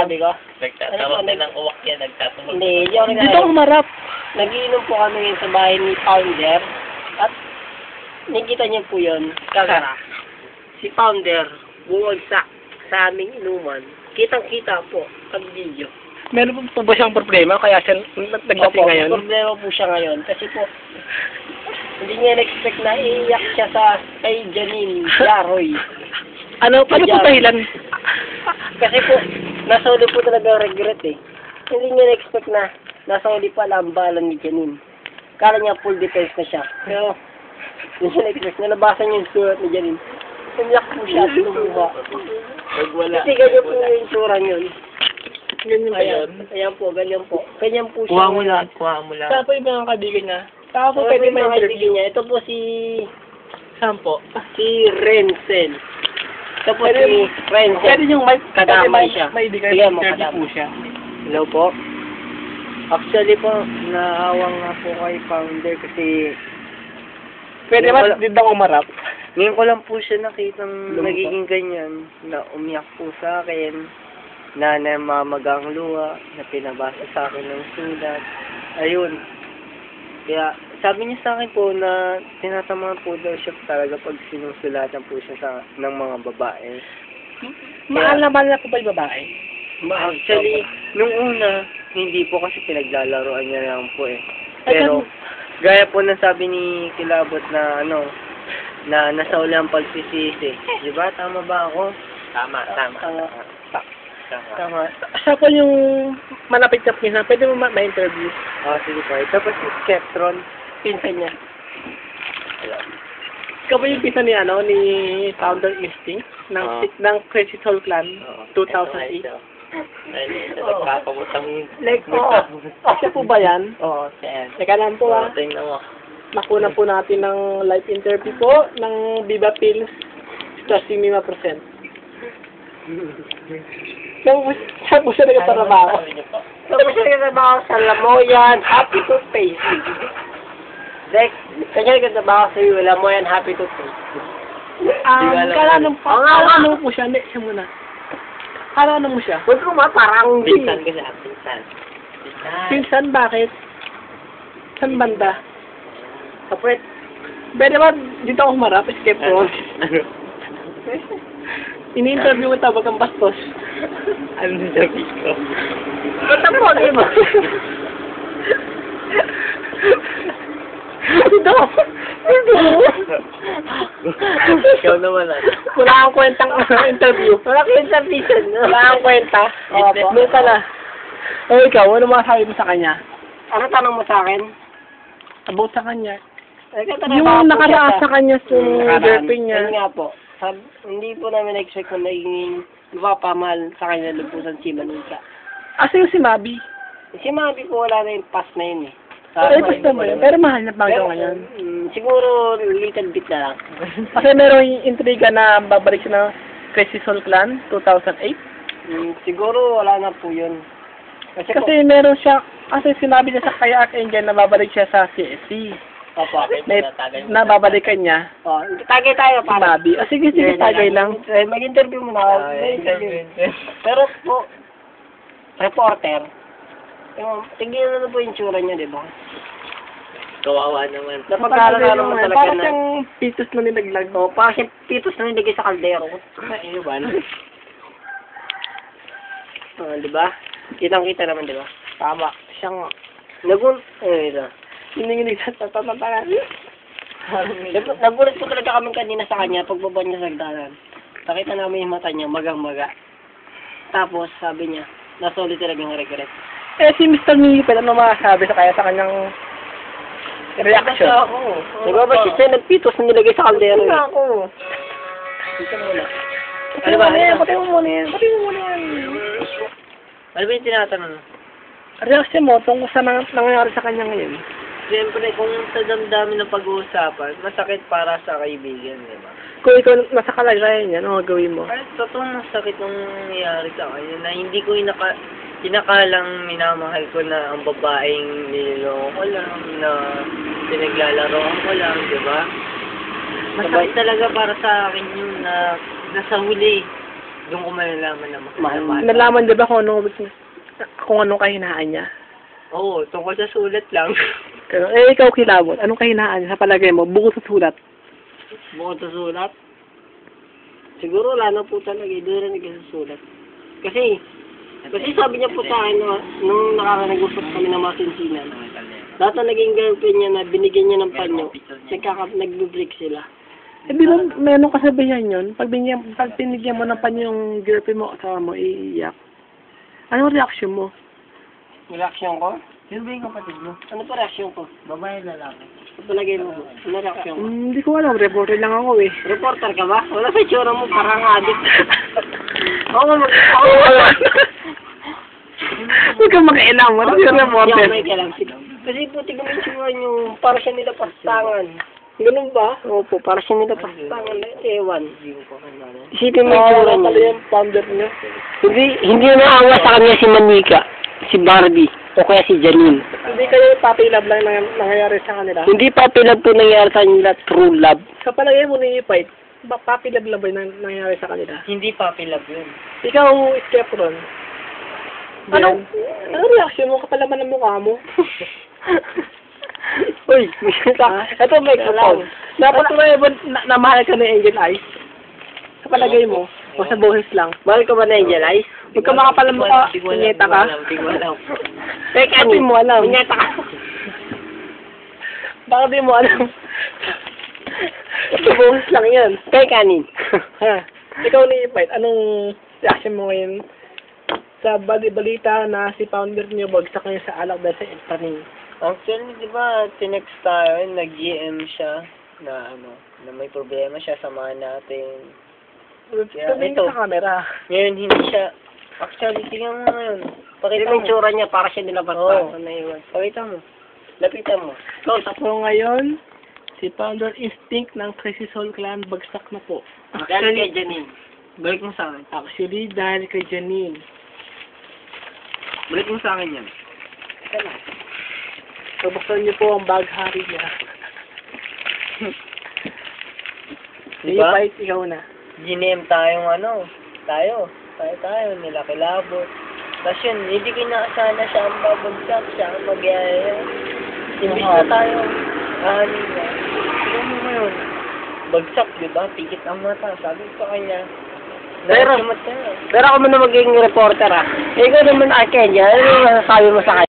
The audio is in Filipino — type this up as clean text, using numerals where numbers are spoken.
sinasabi ko? Nagtatawag na ng uwak yan, nagtatawag. Hindi, yung Dito ako humarap. nagiinom po kami ngayon sa bahay ni Founder. At nakita niyo po yun, camera. Si Founder, bumagsak sa aming inuman. Kitang-kita po, pag video. Meron po ba siyang problema kaya siya naglasing ngayon? Problema po siya ngayon. Kasi po, hindi niya na-expect na iiyak siya sa kay Janine Yaroy. Ano, paano po dahilan? Kasi po, nasa uli po talaga regret eh. Hindi niya na-expect na nasa uli pala ang balan ni Janine. Kala niya full defense na siya. Pero, hindi niya na-expect na nabasa niya yung surat ni Janine. Umiyak po siya at lumuha. Wala. Kasi ganyan po yung sura niyon. Ganyan ba yun? Ayan po, ganyan po. Ganyan po siya. Kuha mo lang, kuha mo lang. Saan po yung mga kaibigan niya? Saan po So, pwede yung mga ma-interview? kaibigan niya. Ito po si Saan po? Renzel. Ito po Pwede- si Renzel. Pwede yung may Kadamay siya. May di Bigyan mo, interview kadamay. po siya. Hello po. Actually po, naawang nga po kay Founder kasi Pwede ba dito ako humarap? ngayon ko lang po siya nakitang Lumabas. nagiging ganyan, na umiyak po sa akin, na namamagang luha, na pinabasa sa akin ng sulat. Ayun. Kaya sabi niya sa akin po na tinatamaan po daw siya talaga pag sinusulatan po siya ng mga babae. Mahal na po ba yung babae? Actually, nung una, hindi po kasi pinaglalaroan niya lang po eh. Ay, Pero, gaya po ng sabi ni Kilabot na na nasa uli ang pagsisisi. Di ba? Tama ba ako? Tama. Tama. Siya po yung malapit na pinsan. Pwede mo ma-interview. Sige po. Ito po si Skeptron. pinsan niya. Ikaw ba yung pinsan ni Founder Instinct ng ng Crazy Soul Clan 2008? Nagkakabutang... Like, siya po ba yan? Oo, siya. Teka lang po Tingnan mo. Nakuna po natin ng live interview po ng Viva Pills / Mima %. Saan po siya nagtatrabaho? Saan po siya nagtatrabaho sa Lamoyan Happy Toothpaste. Dek, kanya nagtatrabaho sa Lamoyan Happy Toothpaste. Kala ano po siya? Hindi, siya muna. Kala ano mo siya? Huwag ko parang Pinsan kasi, pinsan. Pinsan, bakit? Saan banda? Kapwet. Pwede ba dito ako humarap? Escape room. Ini-interview mo tabag ang bastos. Ano sabi ko? Ba't ang pogi mo? Dito! Ikaw naman Wala kang kwentang interview. Wala ko yung submission. Wala kang kwenta. Opo. Doon ka na. O ikaw, ano masasabi mo sa kanya? Ano tanong mo sa akin? About sa kanya. Yung Yung nakaraas sa kanya sa girlfriend niya. Yun nga po. Hindi po namin expect na naging mapapamahal sa kanya lupusan si Manika. Asa yung si Mabi? Si Mabi po wala na yung pass na yun eh. Ay, gusto mo yun. Pero mahal na panggawa ngayon. Siguro little bit na lang. Kasi meron yung intriga na babalik siya ng Crazy Soul Clan 2008. Siguro wala na po yun. Kasi meron siya, kasi sinabi niya sa kay Archangel na babalik siya sa CSC. Opo. May, na babalikan niya Oh, tagay tayo si para. Mabi. Sige, tagay lang. Mag-interview muna ako. Mag-interview. Pero po, reporter, tingnan na po yung tsura niya, di ba? Kawawa naman. Napagkakaroon naman talaga Parang na. siyang pitos na nilaglag. Oh, parang siyang pitos na nilagay sa kaldero. Ano ba? Di ba? Kitang-kita naman, di ba? Tama. Siyang Ito. hininginig sa tatantangan. Nagulat po talaga kami kanina sa kanya pagbaba niya sa hagdanan. Nakita namin yung mata niya, magang-maga. Tapos, sabi niya, nasa ulit talagang regret. Eh, si Mr. Nipel, ano masasabi sa kaya sa kanyang reaction? Nagwa ba siya nagpitos na nilagay sa kaldero? Ako. Dito muna. Ano ba? Pati mo muna yan. Ano ba yung tinatanong? Reaction mo tungkol sa nangyayari sa kanya ngayon. Siyempre, kung sa damdamin ng pag-uusapan, masakit para sa kaibigan, di ba? Kung ikaw nasa kalagayan niya, ano gagawin mo? Ay, totoong masakit nung nangyayari sa kanya na hindi ko inakalang minamahal ko na ang babaeng niloloko ko lang, na pinaglalaroan ko lang, di ba? Masakit talaga para sa akin yun na nasa huli. Doon ko malalaman na Mahal. mahal. Nalaman di ba kung anong kahinaan niya? Oo, tungkol sa sulat lang. Pero, ikaw kilabot, anong kahinaan niya sa palagay mo, bukod sa sulat? Bukod sa sulat, siguro wala na po talaga, hindi rin nagkasusulat. Kasi sabi niya po sa akin, no, nung nag-usap kami ng mga sinsinan, lahat na naging girlfriend niya na binigyan niya ng panyo, nag-break sila. Eh, di ba, meron kasabihan yun? Pag binigyan mo ng panyo yung girlfriend mo, asawa mo, iiyak. Anong reaction mo? Reaksyon ko? Yun ba yung kapatid mo? Ano pa reaksyon ko? Babae lalaki. Palagay mo po, ano reaksyon ko? Hindi ko alam, reporter lang ako eh. Reporter ka ba? Wala sa itsura mo, parang addict. Oo, Huwag kang makailang mo, kasi yung reporter. Hindi ako may kailang. Kasi po, tignan mo yung tsura niyo, para siya nila pastangan. Ganun ba? Opo, para siya nila pastangan. Ewan. Isipin mo yung tsura Pala niya. yung founder niya. Hindi naawa sa kanya si Manika, si Barbie, o kaya si Janine. Hindi kayo puppy love lang nangyayari sa kanila. Hindi pa pilag po nangyari sa kanila true love. Sa palagay mo ni Ipait, puppy love lang ba yung nangyayari sa kanila? Hindi puppy love yun. Ikaw, Skepron. Ano reaction mo? Kapal naman ang mukha mo. Uy, ito microphone. Dapat ba na mahal ka ni Angel Eyes? Sa palagay mo? O sa boses lang? Mahal ka ba na Angel Eyes? Huwag ka makapal ang mukha, punyeta ka. Hindi ko alam. Teka, Hindi mo alam. Punyeta ka. Baka di mo alam. Sa boses lang yan. Kay kanin. Ha? Ikaw ni Ipait, anong reaction mo ngayon sa balita na si founder niyo bagsak ngayon sa alak dahil sa Eltaning? Actually, di ba, tinext tayo, nag-GM siya na na may problema siya, samahan natin. Sabihin ito. sa camera. Ngayon, hindi siya, actually, tingnan mo ngayon. Hindi Pakita mo mo. yung tsura niya, para siya nila Oo. pastangan na iwan. Pakita mo. Lapitan mo. So ngayon, si Founder Instinct ng Crazy Soul Clan bagsak na po. Dahil kay Janine. Balik mo sa akin. Actually, dahil kay Janine. Balik mo sa akin yan. Pabuksan niyo po ang baghari niya. Diba? Ipait, ikaw na. GM tayong tayo, nila kilabot. Tapos yun, hindi kinakasana siya ang babagsak, siya ang magyaya. Imbis na tayo, niya. Tignan mo ngayon, bagsak, di ba? Pikit ang mata. Sabi ko sa kanya, Pero- nakasimot ka na. Pero ako muna magiging reporter ah. Ikaw naman Arkenya, ano yung masasabi mo sa kanya?